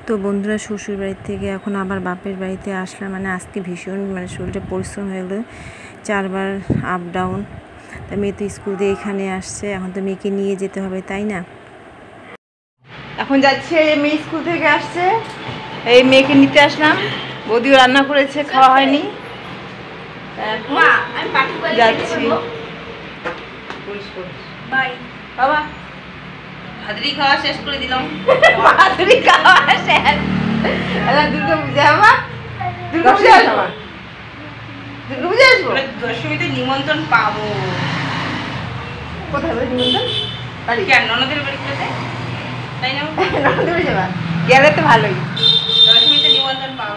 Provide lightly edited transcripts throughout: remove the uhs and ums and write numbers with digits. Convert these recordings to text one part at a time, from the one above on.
তো বন্ধুরা শ্বশুর বাড়ি থেকে এখন আবার বাপের বাড়িতে আসলাম। মানে আজকে ভীষণ শরীরটা পরিশ্রম হয়ে গেলো, 4 বার আপ ডাউন। তা মেয়ে তো স্কুল দিয়ে এখানে আসছে, এখন তো মেয়েকে নিয়ে যেতে হবে, তাই না? এখন যাচ্ছে, মেয়ে স্কুল থেকে আসছে, এই মেয়েকে নিতে আসলাম। বৌদিও রান্না করেছে, খাওয়া হয়নি, যাচ্ছি। বাবা ভাদরি খাওয়া শেষ করে দিলাম। ভাদরি খাওয়া শেষ। দুর্গা পূজা আমার, দুর্গা পূজা আসবো, দুর্গা পূজা আসবো, দশমীতে নিমন্ত্রণ পাবো। কোথায় নিমন্ত্রণ? বাড়ি কেন? ননদের বাড়িতে, তাই না? ননদের বাড়ি যাবা? গেলে তো ভালোই, দশমীতে নিমন্ত্রণ পাবো।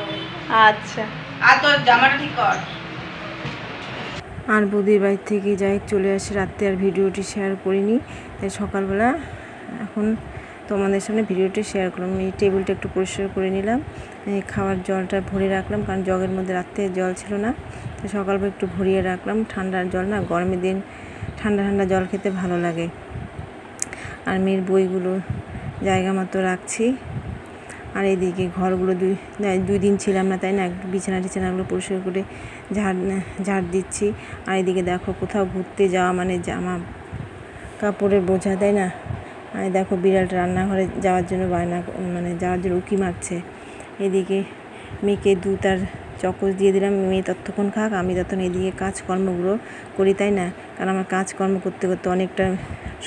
আচ্ছা, আর তোর জামাটা ঠিক কর। আর বৌদির বাড়ি থেকে যাই চলে আসি রাত্রে, আর ভিডিওটি শেয়ার করিনি, তাই সকালবেলা এখন তোমাদের সামনে ভিডিওটি শেয়ার করলাম। এই টেবিলটা একটু পরিষ্কার করে নিলাম, খাওয়ার জলটা ভরে রাখলাম, কারণ জগের মধ্যে রাত্রে জল ছিল না, তাই সকালবেলা একটু ভরিয়ে রাখলাম। ঠান্ডার জল না, গরমের দিন ঠান্ডা ঠান্ডা জল খেতে ভালো লাগে। আর মেয়ের বইগুলো জায়গা মতো রাখছি। আর এইদিকে ঘরগুলো দুই দিন ছিলাম না, তাই না, একটু বিছানাগুলো পরিষ্কার করে ঝাড় দিচ্ছি। আর এদিকে দেখো, কোথাও ঘুরতে যাওয়া মানে জামা কাপড়ের বোঝা, তাই না? আর দেখো বিড়ালটা রান্নাঘরে যাওয়ার জন্য যাওয়ার জন্য উঁকি মারছে। এদিকে মেয়েকে দুধ আর চকোস দিয়ে দিলাম, মেয়ে ততক্ষণ খাক, আমি ততক্ষণ এদিকে কাজকর্মগুলো করি, তাই না? কারণ আমার কাজকর্ম করতে করতে অনেকটা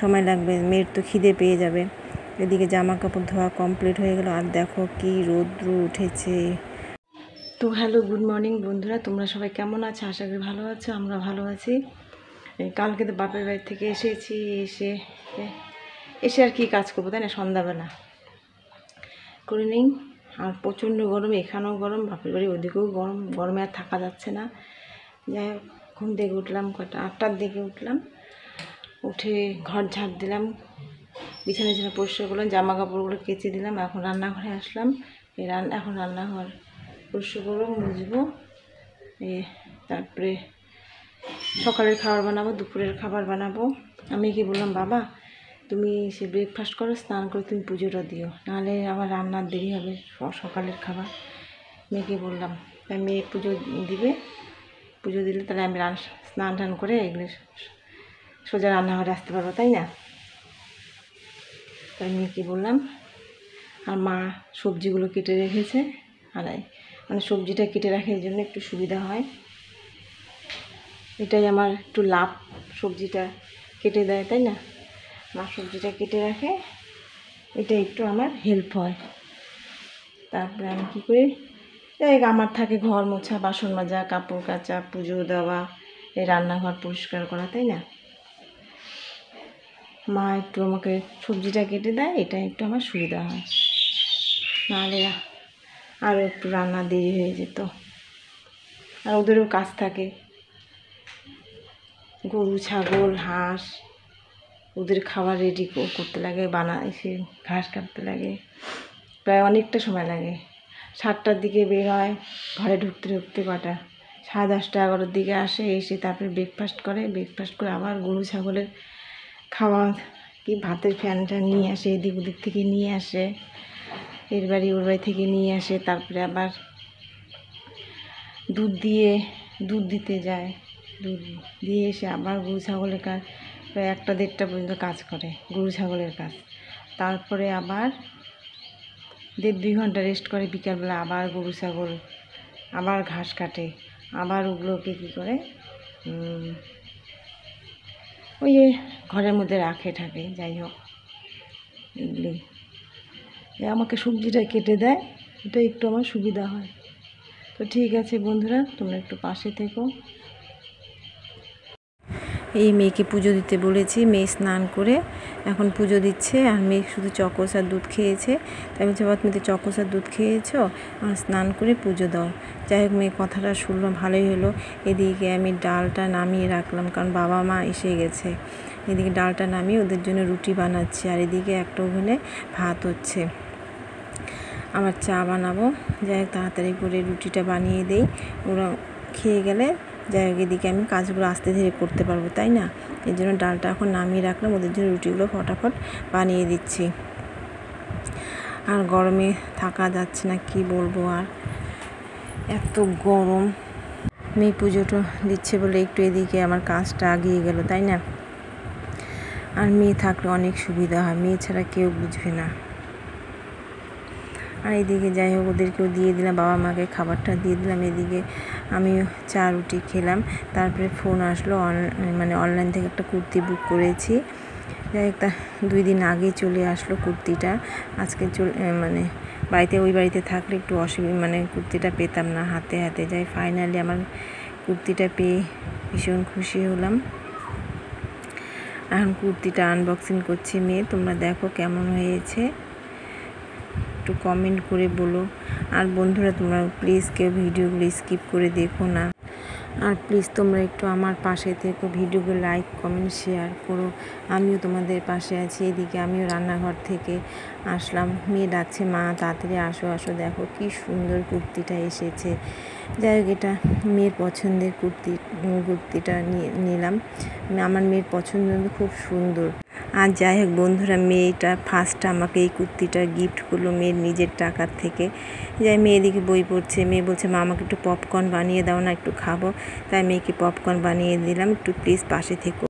সময় লাগবে, মেয়ের তো খিদে পেয়ে যাবে। এদিকে জামা কাপড় ধোয়া কমপ্লিট হয়ে গেল। আর দেখো কি রৌদ্র উঠেছে। তো হ্যালো, গুড মর্নিং বন্ধুরা, তোমরা সবাই কেমন আছো? আশা করি ভালো আছো, আমরা ভালো আছি। কালকে তো বাপের বাড়ি থেকে এসেছি, এসে আর কি কাজ করবো, তাই না? সন্ধ্যাবেলা করে নিই। আর প্রচণ্ড গরম, এখানেও গরম, বাপের বাড়ি ওদিকেও গরম, গরমে আর থাকা যাচ্ছে না। যাই হোক, ঘুম থেকে উঠলাম কটা 8টার দিকে উঠলাম, উঠে ঘর ঝাড় দিলাম, বিছানা পরিষ্কার করলাম, জামা কাপড়গুলো কেচে দিলাম। এখন রান্নাঘরে আসলাম, এখন রান্নাঘর পরিষ্কার করবো, মুছবো, তারপরে সকালের খাবার বানাবো, দুপুরের খাবার বানাবো। আমি কি বললাম, বাবা তুমি সে ব্রেকফাস্ট করো, স্নান করে তুমি পুজোটা দিও, নাহলে আবার রান্নার দেরি হবে সকালের খাবার। মেয়েকে বললাম, তাই মেয়ে পুজো দিবে, পুজো দিলে তাহলে আমি স্নান টান করে এগুলো সোজা রান্নাঘরে আসতে পারবো, তাই না? তাই মেয়েকে বললাম। আর মা সবজিগুলো কেটে রেখেছে, আর সবজিটা কেটে রাখার জন্য একটু সুবিধা হয়, এটাই আমার একটু লাভ, সবজিটা কেটে দেয়, তাই না? মা সবজিটা কেটে রাখে, এটা একটু আমার হেল্প হয়। তারপরে আমি কী করি, আমার থাকে ঘর মোছা, বাসন মাজা, কাপড় কাচা, পুজো দেওয়া, এই রান্নাঘর পরিষ্কার করা, তাই না? মা একটু আমাকে সবজিটা কেটে দেয়, এটা একটু আমার সুবিধা হয়, নাহলে আরও একটু রান্না দেরি হয়ে যেত। আর ওদেরও কাজ থাকে, গরু ছাগল হাঁস, ওদের খাবার রেডি করতে লাগে, এসে ঘাস কাটতে লাগে, প্রায় অনেকটা সময় লাগে। 7টার দিকে বের হয়, ঘরে ঢুকতে কটা 10:30 11টার দিকে আসে, এসে তারপরে ব্রেকফাস্ট করে আবার গরু ছাগলের খাওয়া কি ভাতের ফ্যানটা নিয়ে আসে, এদিক ওদিক থেকে নিয়ে আসে, এর বাড়ি ওর বাড়ি থেকে নিয়ে আসে, তারপরে আবার দুধ দিতে যায়, দুধ দিয়ে এসে আবার গরু ছাগলের কাজ, প্রায় 1টা 1:30টা পর্যন্ত কাজ করে গরু ছাগলের কাজ। তারপরে আবার 1.5-2 ঘন্টা রেস্ট করে, বিকালবেলা আবার গরু ছাগল আবার ঘাস কাটে, আবার ওগুলোকে কী করে ওই ঘরের মধ্যে রাখে ঠাকে। যাই হোক, এগুলি আমাকে সবজিটা কেটে দেয়, এটা একটু আমার সুবিধা হয়। তো ঠিক আছে বন্ধুরা, তোমরা একটু পাশে থেকো। এই মেয়েকে পুজো দিতে বলেছি, মেয়ে স্নান করে এখন পুজো দিচ্ছে, আর মেয়ে শুধু চকোস আর দুধ খেয়েছে, তাই বলছে বাবা তুমি তো চকোস আর দুধ খেয়েছো, আর স্নান করে পুজো দাও। যাই হোক, মেয়ে কথাটা শুনলো, ভালোই হলো। এদিকে আমি ডালটা নামিয়ে রাখলাম, কারণ বাবা মা এসে গেছে। এদিকে ডালটা নামিয়ে ওদের জন্য রুটি বানাচ্ছি, আর এদিকে একটা ওভেনে ভাত হচ্ছে, আবার চা বানাবো। যাই হোক, তাড়াতাড়ি করে রুটিটা বানিয়ে দেই, ওরা খেয়ে গেলে যাই হোক এদিকে আমি কাজগুলো আস্তে ধীরে করতে পারবো, তাই না? এই জন্য ডালটা এখন নামিয়ে রাখলাম, ওদের জন্য রুটিগুলো ফটাফট বানিয়ে দিচ্ছি। আর গরমে থাকা যাচ্ছে না, কি বলবো আর, এত গরম। মেয়ে পুজোটা দিচ্ছে বলে একটু এদিকে আমার কাজটা আগিয়ে গেল, তাই না? আর মেয়ে থাকলে অনেক সুবিধা হয়, মেয়ে ছাড়া কেউ বুঝবে না। আর এদিকে যাই হোক ওদেরকেও দিয়ে দিলাম, বাবা মাকে খাবারটা দিয়ে দিলাম। এদিকে আমিও চা রুটি খেলাম। তারপরে ফোন আসলো, অনলাইন থেকে একটা কুর্তি বুক করেছি। যাই হোক, তা 2 দিন আগে চলে আসলো কুর্তিটা। আজকে ওই বাড়িতে থাকলে একটু অসুবিধা, কুর্তিটা পেতাম না হাতে হাতে। যাই ফাইনালি আমার কুর্তিটা পেয়ে ভীষণ খুশি হলাম। এখন কুর্তিটা আনবক্সিং করছি মেয়ে। তোমরা দেখো কেমন হয়েছে, একটু কমেন্ট করে বলো। আর বন্ধুরা, তোমরা প্লিজ কেউ ভিডিওগুলো স্কিপ করে দেখো না। আর প্লিজ তোমরা একটু আমার পাশে থেকো, ভিডিওগুলো লাইক কমেন্ট শেয়ার করো। আমিও তোমাদের পাশে আছি। এদিকে আমিও রান্নাঘর থেকে আসলাম, মেয়ে ডাকছে, মা তাড়াতাড়ি আসো আসো। দেখো কি সুন্দর কুর্তিটা এসেছে। যাই হোক, এটা মেয়ের পছন্দের কুর্তিটা নিলাম। আমার মেয়ের পছন্দ, খুব সুন্দর। আর যাই হোক বন্ধুরা, মেয়েটা ফার্স্ট আমাকে এই কুর্তিটা গিফট করলো মেয়ের নিজের টাকার থেকে। যাই, মেয়ে এদিকে বই পড়ছে। মেয়ে বলছে, মা আমাকে একটু পপকর্ন বানিয়ে দাও না, একটু খাবো। তাই মেয়েকে পপকর্ন বানিয়ে দিলাম। একটু প্লিজ পাশে থেকো।